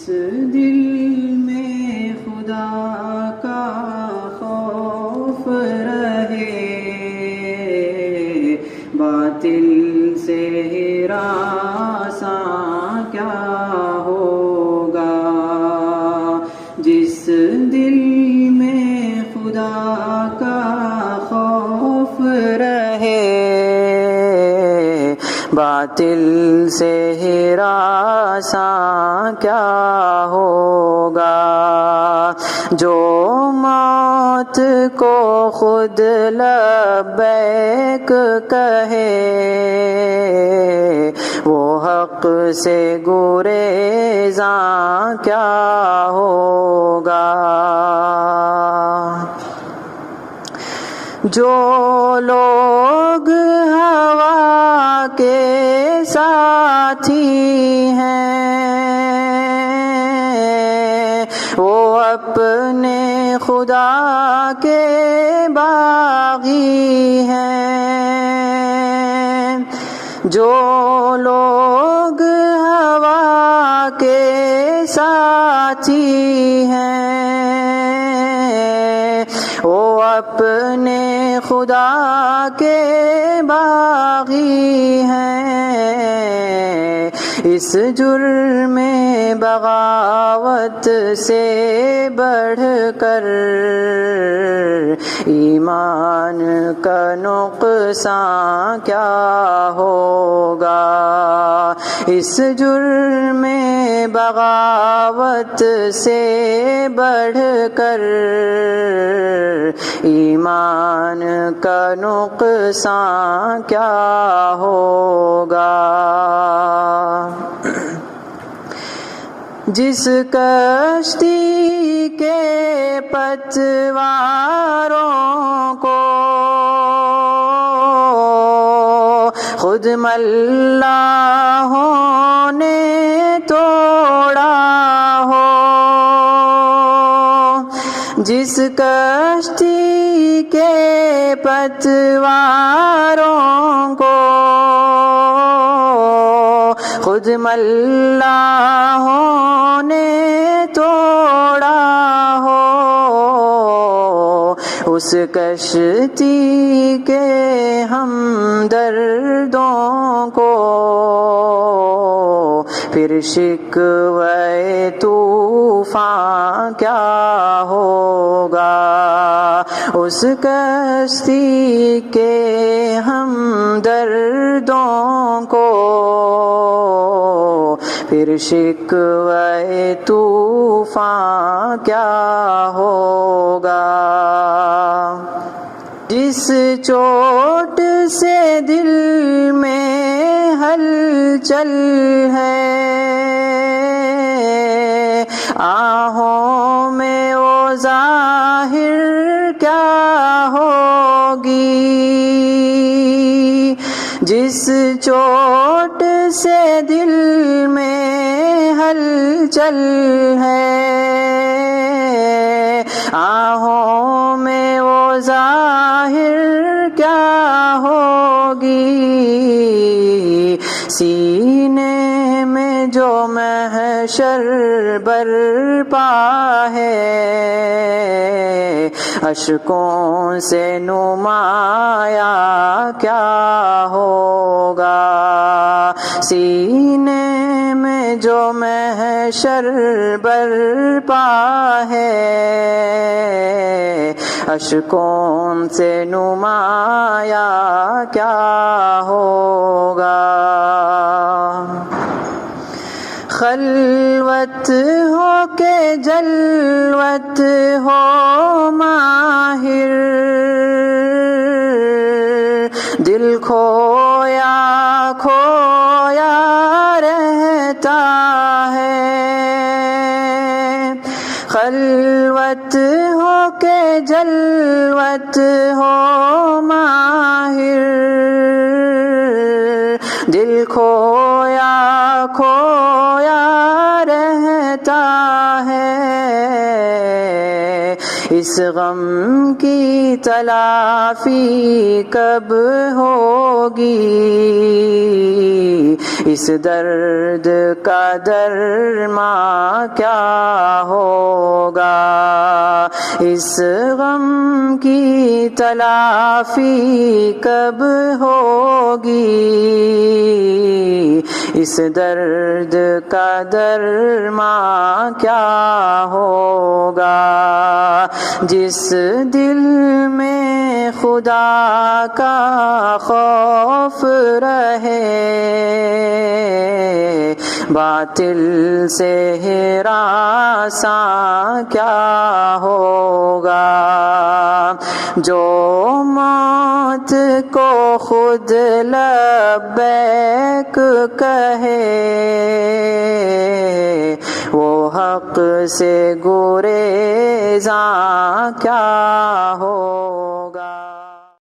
جس دل میں خدا کا خوف رہے باطل سے ہراساں کیا ہوگا. جس دل میں خدا کا خوف رہے باطل سے ہراساں کیا ہوگا. جو موت کو خود لبیک کہے وہ حق سے گریزاں کیا ہوگا. جو لوگ ہوا کے ساتھی ہیں وہ اپنے خدا کے باغی ہیں. جو لوگ ہوا کے ساتھی ہیں وہ اپنے خدا کے باغی ہیں. اس جرم بغاوت سے بڑھ کر ایمان کا نقصان کیا ہوگا. اس جرم بغاوت سے بڑھ کر ایمان کا نقصان کیا ہوگا. جس کشتی کے پتواروں کو خود ملاحوں نے توڑا ہو. جس کشتی کے پتواروں کو خود ملاحوں نے توڑا ہو اس کشتی کے ہمدردوں کو پھر شکوے طوفان کیا ہوگا. اس کشتی کے ہمدردوں کو پھر شکوے طوفان کیا ہوگا. جس چوٹ سے دل میں ہلچل ہے آہوں میں وہ ظاہر کیا ہوگی. جس چوٹ سے دل میں ہلچل ہے آہوں میں وہ ظاہر کیا ہوگی. سینے میں جو محشر برپا ہے اشکوں سے نمایاں کیا ہوگا. سینے میں جو محشر برپا ہے اشکوں سے نمایاں کیا ہوگا. خلوت ہو کے جلوت ہو ماہر دل کھویا کھویا رہتا ہے. خلوت ہو کے جلوت ہو ماہر دل کھویا کھویا رہتا ہے. اس غم کی تلافی کب ہوگی، اس درد کا درماں کیا ہوگا، اس غم کی تلافی کب ہوگی، اس درد کا درماں کیا ہوگا۔ جس دل میں خدا کا خوف رہے، باطل سے ہراساں کیا ہوگا، جو موت کو خود لبیک کہے، وہ حق سے گریزاں کیا ہو۔